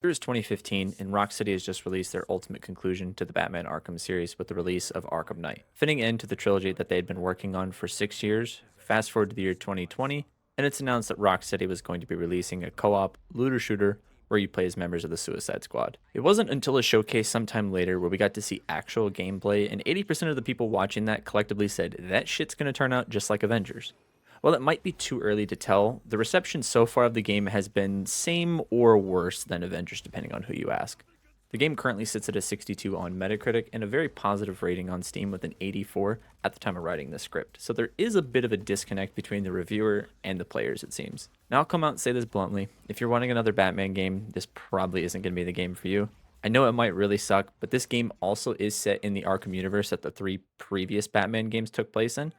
Year is 2015, and Rocksteady has just released their ultimate conclusion to the Batman Arkham series with the release of Arkham Knight, fitting end to the trilogy that they had been working on for 6 years. Fast forward to the year 2020, and it's announced that Rocksteady was going to be releasing a co op looter shooter where you play as members of the Suicide Squad. It wasn't until a showcase sometime later where we got to see actual gameplay, and 80% of the people watching that collectively said that shit's gonna turn out just like Avengers. While it might be too early to tell, the reception so far of the game has been same or worse than Avengers, depending on who you ask. The game currently sits at a 62 on Metacritic and a very positive rating on Steam with an 84 at the time of writing the script. So there is a bit of a disconnect between the reviewer and the players, it seems. Now I'll come out and say this bluntly. If you're wanting another Batman game, this probably isn't going to be the game for you. I know it might really suck, but this game also is set in the Arkham universe that the three previous Batman games took place in.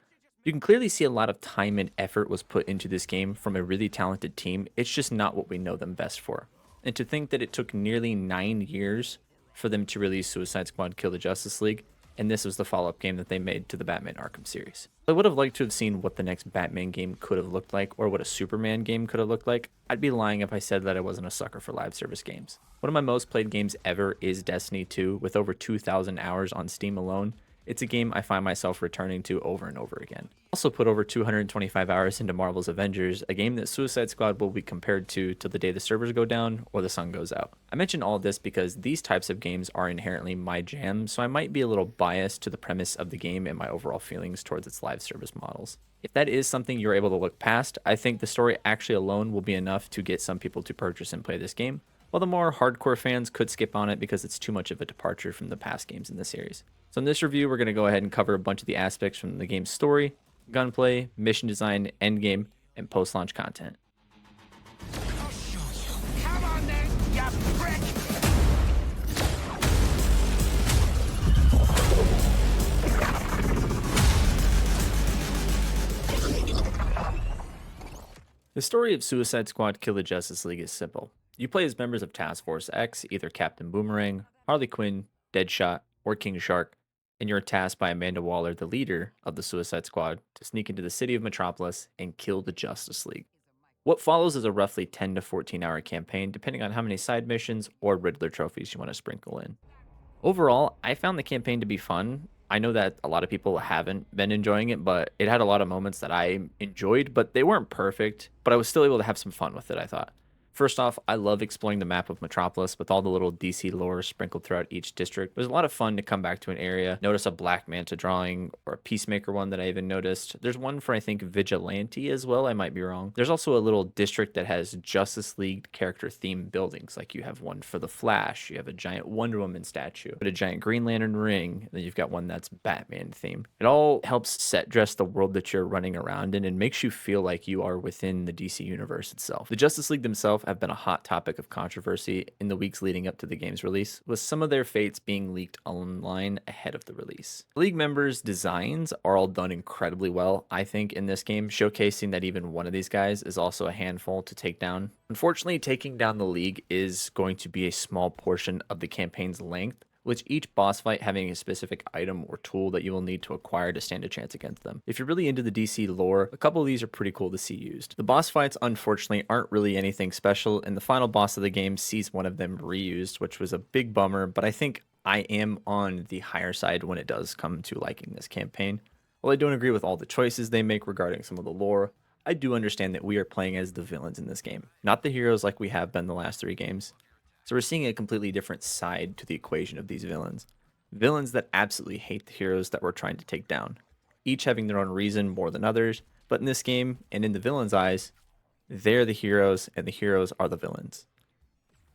You can clearly see a lot of time and effort was put into this game from a really talented team. It's just not what we know them best for. And to think that it took nearly 9 years for them to release Suicide Squad Kill the Justice League, and this was the follow up game that they made to the Batman Arkham series. I would have liked to have seen what the next Batman game could have looked like, or what a Superman game could have looked like. I'd be lying if I said that I wasn't a sucker for live service games. One of my most played games ever is Destiny 2, with over 2,000 hours on Steam alone. It's a game I find myself returning to over and over again. Also put over 225 hours into Marvel's Avengers, a game that Suicide Squad will be compared to till the day the servers go down or the sun goes out. I mention all this because these types of games are inherently my jam, so I might be a little biased to the premise of the game and my overall feelings towards its live service models. If that is something you're able to look past, I think the story actually alone will be enough to get some people to purchase and play this game, while the more hardcore fans could skip on it because it's too much of a departure from the past games in the series. So in this review, we're going to go ahead and cover a bunch of the aspects from the game's story, gunplay, mission design, endgame, and post-launch content. I'll show you. Come on then, you prick! The story of Suicide Squad Kill the Justice League is simple. You play as members of Task Force X, either Captain Boomerang, Harley Quinn, Deadshot, or King Shark, and you're tasked by Amanda Waller, the leader of the Suicide Squad, to sneak into the city of Metropolis and kill the Justice League. What follows is a roughly 10 to 14-hour campaign, depending on how many side missions or Riddler trophies you want to sprinkle in. Overall, I found the campaign to be fun. I know that a lot of people haven't been enjoying it, but it had a lot of moments that I enjoyed, but they weren't perfect, but I was still able to have some fun with it, I thought. First off, I love exploring the map of Metropolis with all the little DC lore sprinkled throughout each district. It was a lot of fun to come back to an area, notice a Black Manta drawing, or a Peacemaker one that I even noticed. There's one for, I think, Vigilante as well, I might be wrong. There's also a little district that has Justice League character themed buildings, like you have one for the Flash, you have a giant Wonder Woman statue, but a giant Green Lantern ring, and then you've got one that's Batman themed. It all helps set dress the world that you're running around in and makes you feel like you are within the DC universe itself. The Justice League themselves have been a hot topic of controversy in the weeks leading up to the game's release, with some of their fates being leaked online ahead of the release. The League members' designs are all done incredibly well, I think, in this game, showcasing that even one of these guys is also a handful to take down. Unfortunately, taking down the League is going to be a small portion of the campaign's length, with each boss fight having a specific item or tool that you will need to acquire to stand a chance against them. If you're really into the DC lore, a couple of these are pretty cool to see used. The boss fights, unfortunately, aren't really anything special, and the final boss of the game sees one of them reused, which was a big bummer, but I think I am on the higher side when it does come to liking this campaign. While I don't agree with all the choices they make regarding some of the lore, I do understand that we are playing as the villains in this game, not the heroes like we have been the last three games. So we're seeing a completely different side to the equation of these villains. Villains that absolutely hate the heroes that we're trying to take down, each having their own reason more than others, but in this game, and in the villains' eyes, they're the heroes and the heroes are the villains.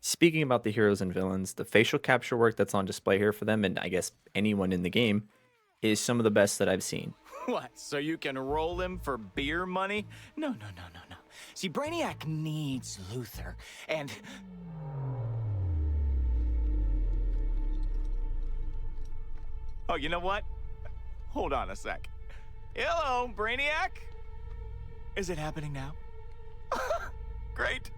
Speaking about the heroes and villains, the facial capture work that's on display here for them, and I guess anyone in the game, is some of the best that I've seen. What, so you can roll him for beer money? No, no, no, no, no. See, Brainiac needs Luthor, and... Oh, you know what? Hold on a sec. Hello, Brainiac? Is it happening now? Great.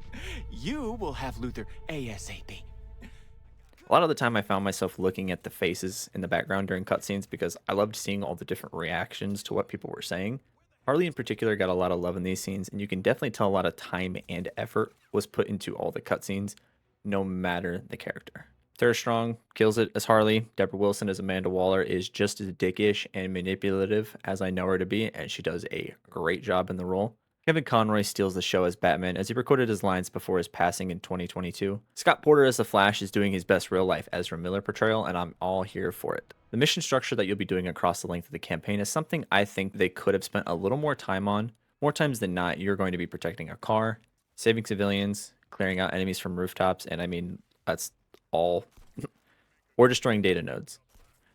You will have Luthor ASAP. A lot of the time I found myself looking at the faces in the background during cutscenes because I loved seeing all the different reactions to what people were saying. Harley in particular got a lot of love in these scenes, and you can definitely tell a lot of time and effort was put into all the cutscenes. no matter the character. Tara Strong kills it as Harley. Deborah Wilson as Amanda Waller is just as dickish and manipulative as I know her to be, and she does a great job in the role. Kevin Conroy steals the show as Batman as he recorded his lines before his passing in 2022. Scott Porter as the Flash is doing his best real life Ezra Miller portrayal, and I'm all here for it. The mission structure that you'll be doing across the length of the campaign is something I think they could have spent a little more time on. More times than not, you're going to be protecting a car, saving civilians, clearing out enemies from rooftops, and I mean, that's all, or destroying data nodes.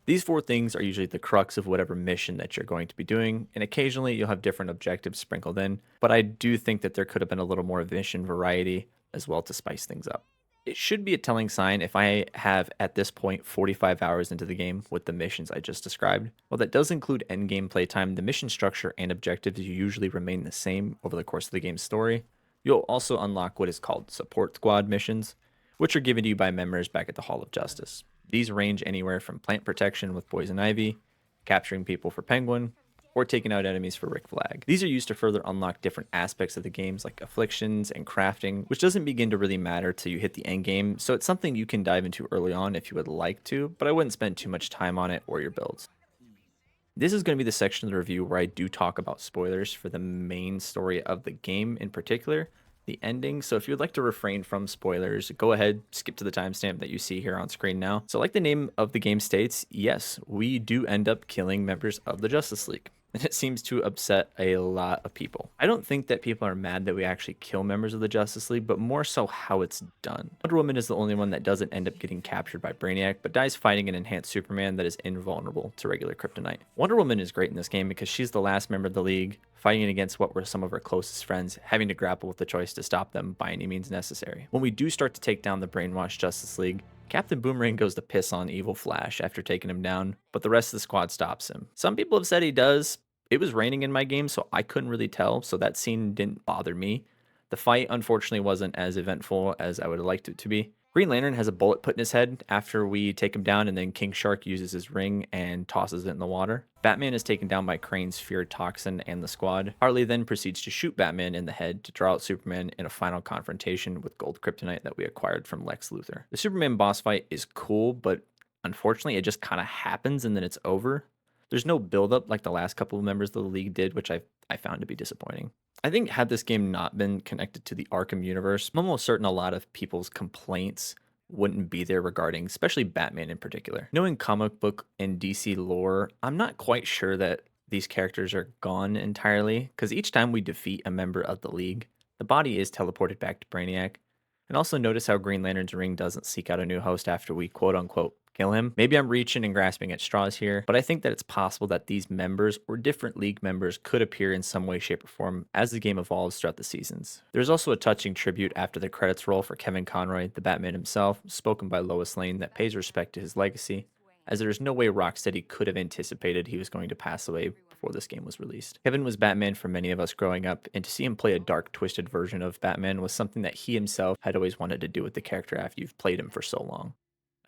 These four things are usually the crux of whatever mission that you're going to be doing, and occasionally you'll have different objectives sprinkled in, but I do think that there could have been a little more mission variety as well to spice things up. It should be a telling sign if I have at this point 45 hours into the game with the missions I just described. While that does include endgame playtime, the mission structure and objectives usually remain the same over the course of the game's story. You'll also unlock what is called support squad missions, which are given to you by members back at the Hall of Justice. These range anywhere from plant protection with Poison Ivy, capturing people for Penguin, or taking out enemies for Rick Flag. These are used to further unlock different aspects of the games like afflictions and crafting, which doesn't begin to really matter till you hit the end game, so it's something you can dive into early on if you would like to, but I wouldn't spend too much time on it or your builds. This is going to be the section of the review where I do talk about spoilers for the main story of the game in particular, the ending. So if you'd like to refrain from spoilers, go ahead, skip to the timestamp that you see here on screen now. So like the name of the game states, yes, we do end up killing members of the Justice League. And it seems to upset a lot of people. I don't think that people are mad that we actually kill members of the Justice League, but more so how it's done. Wonder Woman is the only one that doesn't end up getting captured by Brainiac, but dies fighting an enhanced Superman that is invulnerable to regular kryptonite. Wonder Woman is great in this game because she's the last member of the League, fighting against what were some of her closest friends, having to grapple with the choice to stop them by any means necessary. When we do start to take down the brainwashed Justice League, Captain Boomerang goes to piss on evil Flash after taking him down, but the rest of the squad stops him. Some people have said he does. It was raining in my game, so I couldn't really tell, so that scene didn't bother me. The fight, unfortunately, wasn't as eventful as I would have liked it to be. Green Lantern has a bullet put in his head after we take him down, and then King Shark uses his ring and tosses it in the water. Batman is taken down by Crane's fear toxin and the squad. Harley then proceeds to shoot Batman in the head to draw out Superman in a final confrontation with gold kryptonite that we acquired from Lex Luthor. The Superman boss fight is cool, but unfortunately, it just kind of happens and then it's over. There's no buildup like the last couple of members of the league did, which I found to be disappointing. I think had this game not been connected to the Arkham universe, I'm almost certain a lot of people's complaints wouldn't be there regarding, especially Batman in particular. Knowing comic book and DC lore, I'm not quite sure that these characters are gone entirely, because each time we defeat a member of the league, the body is teleported back to Brainiac. And also notice how Green Lantern's ring doesn't seek out a new host after we quote unquote kill him. Maybe I'm reaching and grasping at straws here, but I think that it's possible that these members or different league members could appear in some way, shape, or form as the game evolves throughout the seasons. There's also a touching tribute after the credits roll for Kevin Conroy, the Batman himself, spoken by Lois Lane, that pays respect to his legacy, as there's no way Rocksteady could have anticipated he was going to pass away before this game was released. Kevin was Batman for many of us growing up, and to see him play a dark, twisted version of Batman was something that he himself had always wanted to do with the character after you've played him for so long.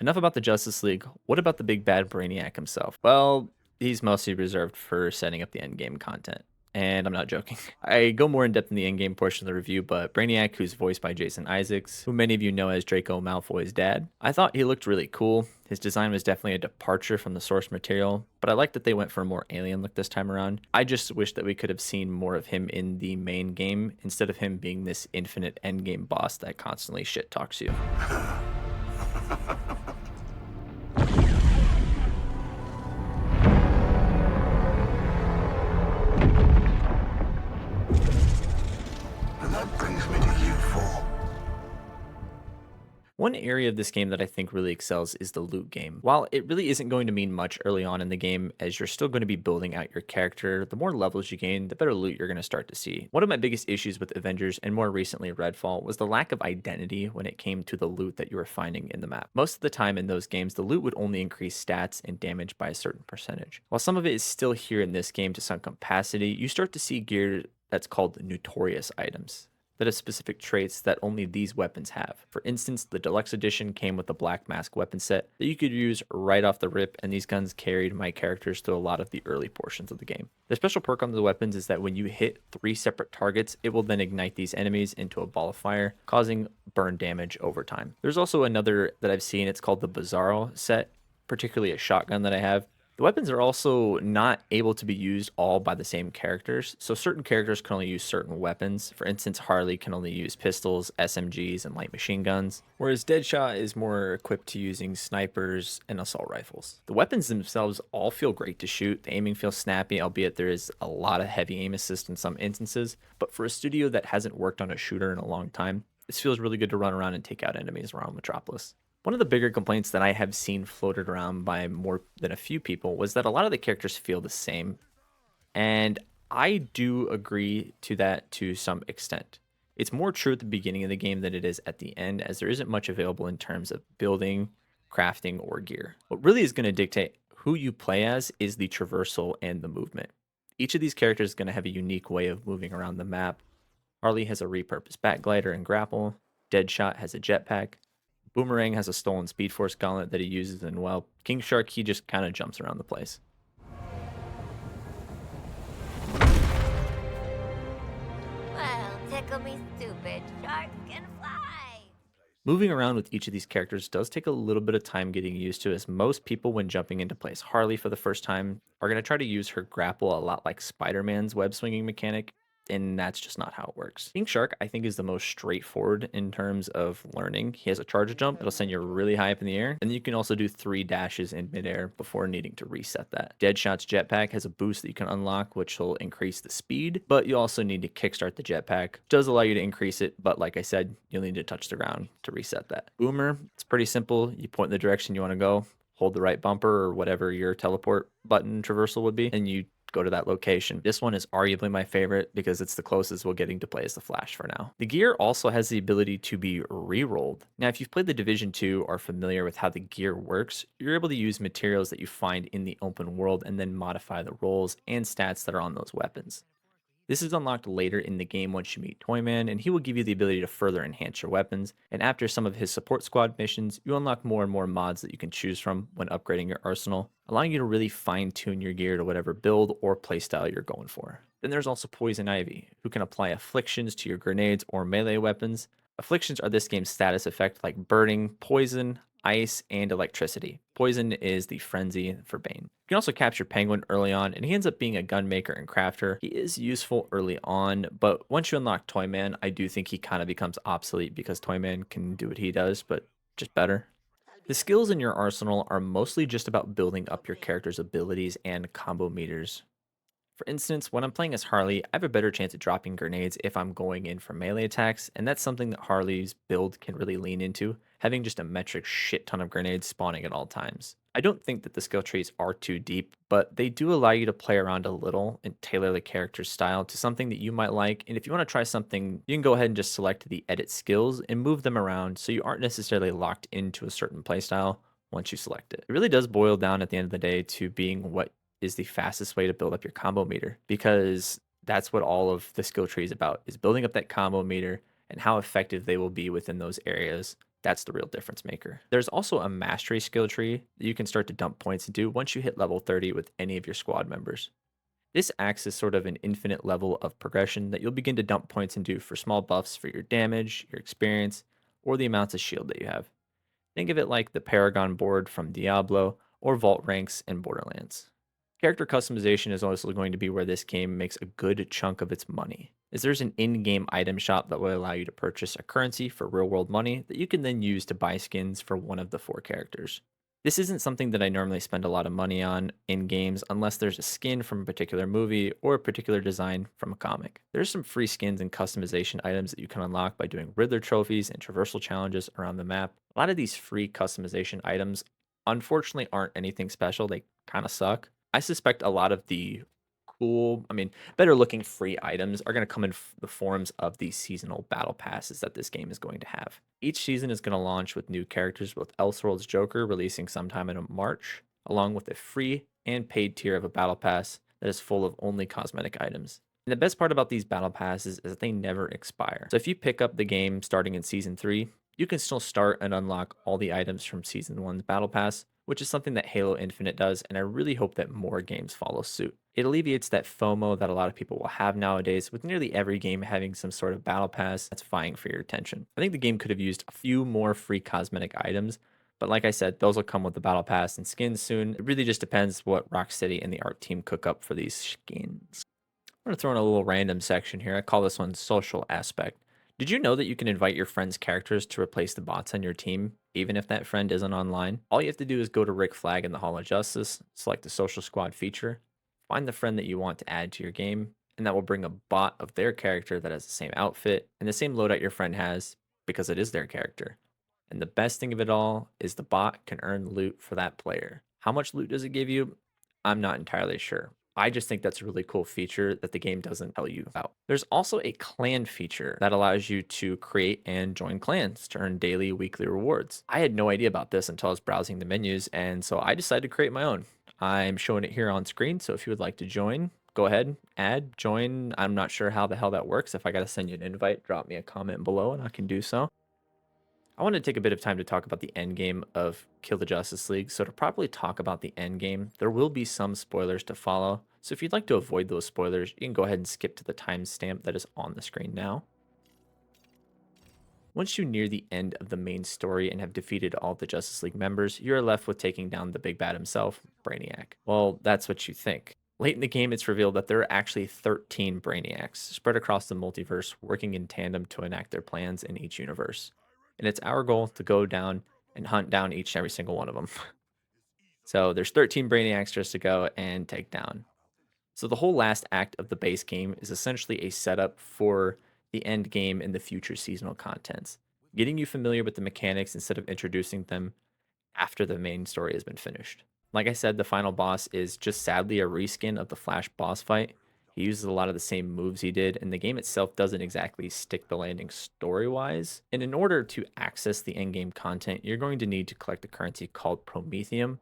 Enough about the Justice League. What about the big bad Brainiac himself? Well, he's mostly reserved for setting up the endgame content. And I'm not joking. I go more in depth in the endgame portion of the review, but Brainiac, who's voiced by Jason Isaacs, who many of you know as Draco Malfoy's dad, I thought he looked really cool. His design was definitely a departure from the source material, but I like that they went for a more alien look this time around. I just wish that we could have seen more of him in the main game instead of him being this infinite endgame boss that constantly shit talks you. And that brings me to you four. One area of this game that I think really excels is the loot game. While it really isn't going to mean much early on in the game, as you're still going to be building out your character, the more levels you gain, the better loot you're going to start to see. One of my biggest issues with Avengers and more recently Redfall was the lack of identity when it came to the loot that you were finding in the map. Most of the time in those games, the loot would only increase stats and damage by a certain percentage. While some of it is still here in this game to some capacity, you start to see gear that's called notorious items. that have specific traits that only these weapons have. For instance, the deluxe edition came with a black mask weapon set that you could use right off the rip, and these guns carried my characters through a lot of the early portions of the game. The special perk on the weapons is that when you hit 3 separate targets, it will then ignite these enemies into a ball of fire, causing burn damage over time. There's also another that I've seen, it's called the Bizarro set, particularly a shotgun that I have. The weapons are also not able to be used all by the same characters, so certain characters can only use certain weapons. For instance, Harley can only use pistols, SMGs, and light machine guns, whereas Deadshot is more equipped to using snipers and assault rifles. The weapons themselves all feel great to shoot, the aiming feels snappy, albeit there is a lot of heavy aim assist in some instances, but for a studio that hasn't worked on a shooter in a long time, this feels really good to run around and take out enemies around Metropolis. One of the bigger complaints that I have seen floated around by more than a few people was that a lot of the characters feel the same, and I do agree to that to some extent. It's more true at the beginning of the game than it is at the end, as there isn't much available in terms of building, crafting, or gear. What really is going to dictate who you play as is the traversal and the movement. Each of these characters is going to have a unique way of moving around the map. Harley has a repurposed bat glider and grapple. Deadshot has a jetpack. Boomerang has a stolen Speed Force gauntlet that he uses, and well, King Shark, he just kind of jumps around the place. Well, tickle me stupid. Sharks can fly. Moving around with each of these characters does take a little bit of time getting used to, as most people, when jumping into place Harley for the first time, are going to try to use her grapple a lot like Spider Man's web swinging mechanic, and that's just not how it works. King Shark, I think, is the most straightforward in terms of learning. He has a charge jump that'll send you really high up in the air, and then you can also do 3 dashes in midair before needing to reset that. Deadshot's jetpack has a boost that you can unlock, which will increase the speed, but you also need to kickstart the jetpack. It does allow you to increase it, but like I said, you'll need to touch the ground to reset that. Boomer, it's pretty simple. You point in the direction you want to go, hold the right bumper or whatever your teleport button traversal would be, and you go to that location. This one is arguably my favorite because it's the closest we're getting to play as the Flash for now. The gear also has the ability to be re-rolled. Now, if you've played the Division 2 or are familiar with how the gear works, you're able to use materials that you find in the open world and then modify the rolls and stats that are on those weapons. This is unlocked later in the game once you meet Toyman, and he will give you the ability to further enhance your weapons. And after some of his support squad missions, you unlock more and more mods that you can choose from when upgrading your arsenal, allowing you to really fine tune your gear to whatever build or playstyle you're going for. Then there's also Poison Ivy, who can apply afflictions to your grenades or melee weapons. Afflictions are this game's status effect like burning, poison, ice, and electricity. Poison is the frenzy for Bane. You can also capture Penguin early on, and he ends up being a gunmaker and crafter. He is useful early on, but once you unlock Toyman, I do think he kind of becomes obsolete because Toyman can do what he does, but just better. The skills in your arsenal are mostly just about building up your character's abilities and combo meters. For instance, when I'm playing as Harley, I have a better chance at dropping grenades if I'm going in for melee attacks, and that's something that Harley's build can really lean into, having just a metric shit ton of grenades spawning at all times. I don't think that the skill trees are too deep, but they do allow you to play around a little and tailor the character's style to something that you might like, and if you want to try something, you can go ahead and just select the edit skills and move them around so you aren't necessarily locked into a certain playstyle once you select it. It really does boil down at the end of the day to being what is the fastest way to build up your combo meter, because that's what all of the skill tree is about, is building up that combo meter and how effective they will be within those areas. That's the real difference maker. There's also a mastery skill tree that you can start to dump points into once you hit level 30 with any of your squad members. This acts as sort of an infinite level of progression that you'll begin to dump points into for small buffs for your damage, your experience, or the amounts of shield that you have. Think of it like the Paragon board from Diablo or Vault ranks in Borderlands. Character customization is also going to be where this game makes a good chunk of its money, as there's an in-game item shop that will allow you to purchase a currency for real-world money that you can then use to buy skins for one of the 4 characters. This isn't something that I normally spend a lot of money on in games unless there's a skin from a particular movie or a particular design from a comic. There's some free skins and customization items that you can unlock by doing Riddler trophies and traversal challenges around the map. A lot of these free customization items unfortunately aren't anything special, they kind of suck. I suspect a lot of the better looking free items are going to come in the forms of the seasonal battle passes that this game is going to have. Each season is going to launch with new characters, with Elseworlds Joker releasing sometime in March, along with a free and paid tier of a battle pass that is full of only cosmetic items. And the best part about these battle passes is that they never expire. So if you pick up the game starting in season 3, you can still start and unlock all the items from season 1's battle pass, which is something that Halo Infinite does, and I really hope that more games follow suit. It alleviates that FOMO that a lot of people will have nowadays, with nearly every game having some sort of battle pass that's vying for your attention. I think the game could have used a few more free cosmetic items, but like I said, those will come with the battle pass and skins soon. It really just depends what Rocksteady and the art team cook up for these skins. I'm gonna throw in a little random section here. I call this one social aspect. Did you know that you can invite your friend's characters to replace the bots on your team, even if that friend isn't online? All you have to do is go to Rick Flag in the Hall of Justice, select the social squad feature, find the friend that you want to add to your game, and that will bring a bot of their character that has the same outfit and the same loadout your friend has because it is their character. And the best thing of it all is the bot can earn loot for that player. How much loot does it give you? I'm not entirely sure. I just think that's a really cool feature that the game doesn't tell you about. There's also a clan feature that allows you to create and join clans to earn daily, weekly rewards. I had no idea about this until I was browsing the menus, and so I decided to create my own. I'm showing it here on screen, so if you would like to join, go ahead, add, join. I'm not sure how the hell that works. If I got to send you an invite, drop me a comment below and I can do so. I want to take a bit of time to talk about the end game of Kill the Justice League. So to properly talk about the end game, there will be some spoilers to follow. So if you'd like to avoid those spoilers, you can go ahead and skip to the timestamp that is on the screen now. Once you near the end of the main story and have defeated all the Justice League members, you are left with taking down the big bad himself, Brainiac. Well, that's what you think. Late in the game, it's revealed that there are actually 13 Brainiacs spread across the multiverse, working in tandem to enact their plans in each universe. And it's our goal to go down and hunt down each and every single one of them. So there's 13 Brainiacs just to go and take down. So the whole last act of the base game is essentially a setup for the end game and the future seasonal contents, getting you familiar with the mechanics instead of introducing them after the main story has been finished. Like I said, the final boss is just sadly a reskin of the Flash boss fight. He uses a lot of the same moves he did, and the game itself doesn't exactly stick the landing story wise. And in order to access the end game content, you're going to need to collect a currency called Promethium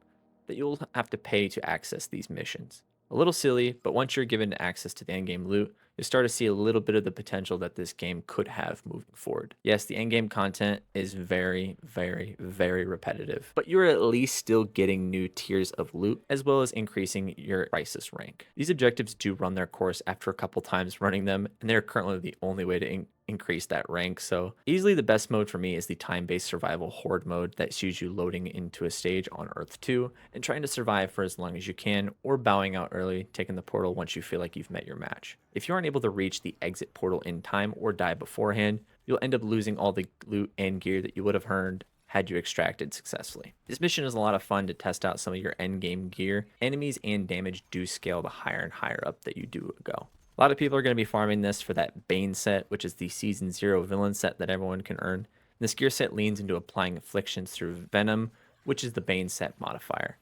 that you'll have to pay to access these missions. A little silly, but once you're given access to the endgame loot, you'll start to see a little bit of the potential that this game could have moving forward. Yes, the endgame content is very, very, very repetitive, but you're at least still getting new tiers of loot as well as increasing your crisis rank. These objectives do run their course after a couple times running them, and they're currently the only way to increase that rank. So easily the best mode for me is the time-based survival horde mode that sees you loading into a stage on Earth 2 and trying to survive for as long as you can, or bowing out early, taking the portal once you feel like you've met your match. If you aren't able to reach the exit portal in time or die beforehand, you'll end up losing all the loot and gear that you would have earned had you extracted successfully. This mission is a lot of fun to test out some of your end game gear. Enemies and damage do scale the higher and higher up that you do go. A lot of people are going to be farming this for that Bane set, which is the Season 0 villain set that everyone can earn. And this gear set leans into applying afflictions through Venom, which is the Bane set modifier.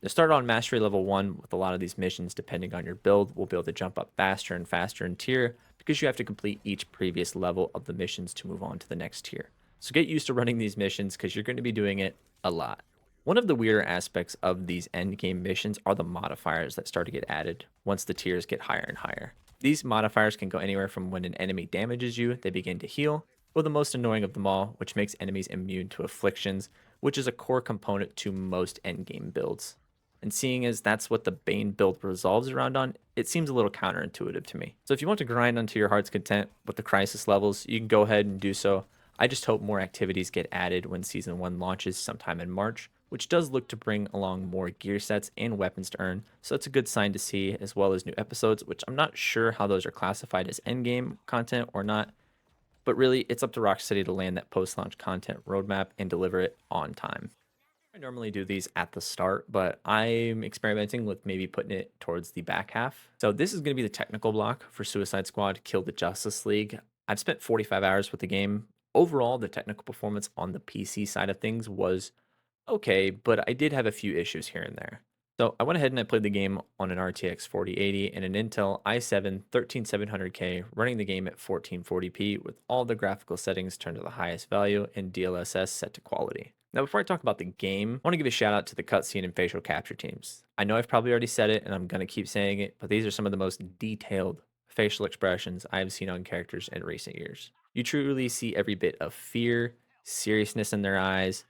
To start on Mastery level 1 with a lot of these missions, depending on your build, will be able to jump up faster and faster in tier because you have to complete each previous level of the missions to move on to the next tier. So get used to running these missions because you're going to be doing it a lot. One of the weirder aspects of these endgame missions are the modifiers that start to get added once the tiers get higher and higher. These modifiers can go anywhere from when an enemy damages you, they begin to heal, or the most annoying of them all, which makes enemies immune to afflictions, which is a core component to most endgame builds. And seeing as that's what the Bane build resolves around on, it seems a little counterintuitive to me. So if you want to grind unto your heart's content with the crisis levels, you can go ahead and do so. I just hope more activities get added when Season 1 launches sometime in March, which does look to bring along more gear sets and weapons to earn, so that's a good sign to see, as well as new episodes, which I'm not sure how those are classified as endgame content or not, but really, it's up to Rocksteady to land that post-launch content roadmap and deliver it on time. I normally do these at the start, but I'm experimenting with maybe putting it towards the back half. So this is going to be the technical block for Suicide Squad Kill the Justice League. I've spent 45 hours with the game. Overall, the technical performance on the PC side of things was okay, but I did have a few issues here and there. So I went ahead and I played the game on an RTX 4080 and an Intel i7 13700K, running the game at 1440p with all the graphical settings turned to the highest value and DLSS set to quality. Now, before I talk about the game, I want to give a shout out to the cutscene and facial capture teams. I know I've probably already said it and I'm going to keep saying it, but these are some of the most detailed facial expressions I've seen on characters in recent years. You truly see every bit of fear, seriousness in their eyes.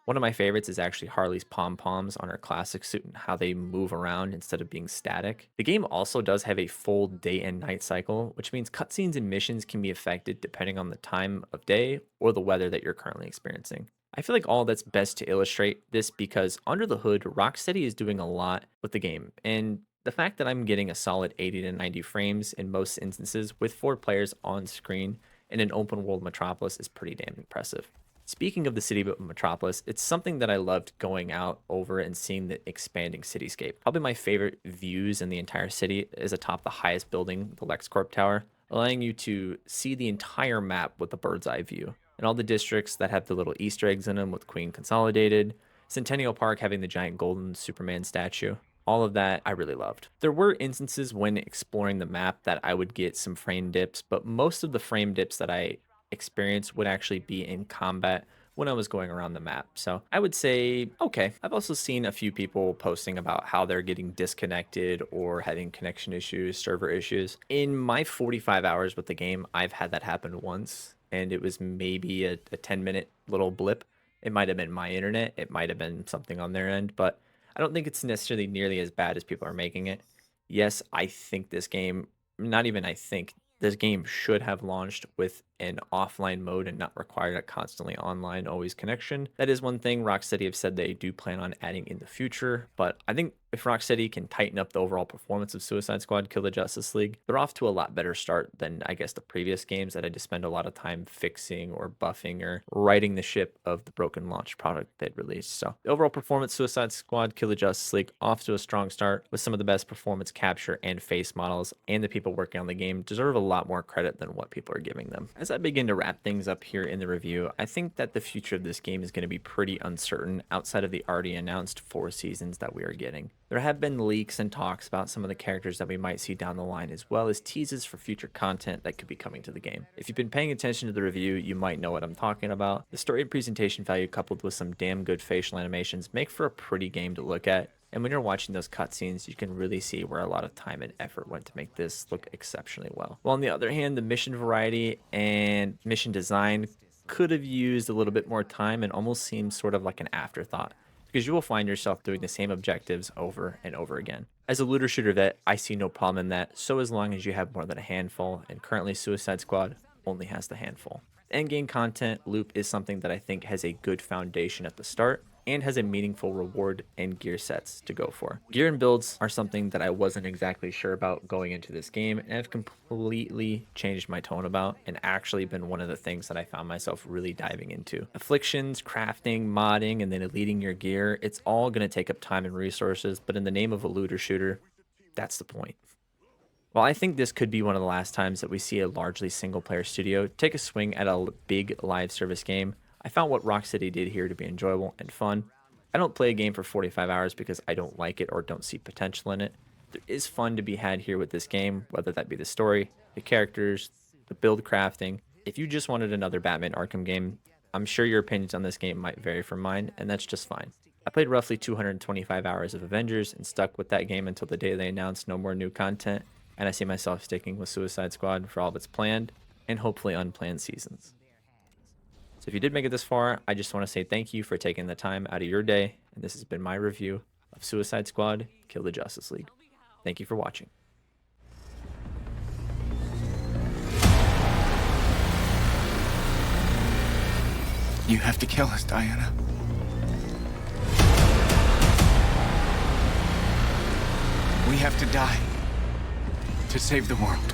One of my favorites is actually Harley's pom poms on her classic suit and how they move around instead of being static. The game also does have a full day and night cycle, which means cutscenes and missions can be affected depending on the time of day or the weather that you're currently experiencing. I feel like all that's best to illustrate this because under the hood, Rocksteady is doing a lot with the game, and the fact that I'm getting a solid 80 to 90 frames in most instances with 4 players on screen in an open world metropolis is pretty damn impressive. Speaking of the city of Metropolis, it's something that I loved going out over and seeing the expanding cityscape. Probably my favorite views in the entire city is atop the highest building, the LexCorp Tower, allowing you to see the entire map with a bird's eye view. And all the districts that have the little Easter eggs in them with Queen Consolidated, Centennial Park having the giant golden Superman statue. All of that I really loved. There were instances when exploring the map that I would get some frame dips, but most of the frame dips that I experience would actually be in combat when I was going around the map. So I would say, okay. I've also seen a few people posting about how they're getting disconnected or having connection issues, server issues. In my 45 hours with the game, I've had that happen once, and it was maybe a 10-minute little blip. It might have been my internet, it might have been something on their end, but I don't think it's necessarily nearly as bad as people are making it. Yes, I think this game, not even I think, this game should have launched with an offline mode and not required a constantly online always connection. That is one thing Rocksteady have said they do plan on adding in the future, but I think if Rocksteady can tighten up the overall performance of Suicide Squad Kill the Justice League, they're off to a lot better start than I guess the previous games that had to spend a lot of time fixing or buffing or righting the ship of the broken launch product they'd released. So the overall performance, Suicide Squad Kill the Justice League off to a strong start with some of the best performance capture and face models, and the people working on the game deserve a lot more credit than what people are giving them. As I begin to wrap things up here in the review, I think that the future of this game is going to be pretty uncertain outside of the already announced 4 seasons that we are getting. There have been leaks and talks about some of the characters that we might see down the line, as well as teases for future content that could be coming to the game. If you've been paying attention to the review, you might know what I'm talking about. The story and presentation value coupled with some damn good facial animations make for a pretty game to look at. And when you're watching those cutscenes, you can really see where a lot of time and effort went to make this look exceptionally well. While on the other hand, the mission variety and mission design could have used a little bit more time and almost seems sort of like an afterthought, because you will find yourself doing the same objectives over and over again. As a looter shooter vet, I see no problem in that, so as long as you have more than a handful, and currently Suicide Squad only has the handful. Endgame content loop is something that I think has a good foundation at the start, and has a meaningful reward and gear sets to go for. Gear and builds are something that I wasn't exactly sure about going into this game, and have completely changed my tone about, and actually been one of the things that I found myself really diving into. Afflictions, crafting, modding, and then eluding your gear, it's all going to take up time and resources, but in the name of a looter shooter, that's the point. While I think this could be one of the last times that we see a largely single-player studio take a swing at a big live service game, I found what Rocksteady did here to be enjoyable and fun. I don't play a game for 45 hours because I don't like it or don't see potential in it. There is fun to be had here with this game, whether that be the story, the characters, the build crafting. If you just wanted another Batman Arkham game, I'm sure your opinions on this game might vary from mine, and that's just fine. I played roughly 225 hours of Avengers and stuck with that game until the day they announced no more new content, and I see myself sticking with Suicide Squad for all of its planned and hopefully unplanned seasons. So if you did make it this far, I just want to say thank you for taking the time out of your day, and this has been my review of Suicide Squad Kill the Justice League. Thank you for watching. You have to kill us, Diana. We have to die to save the world.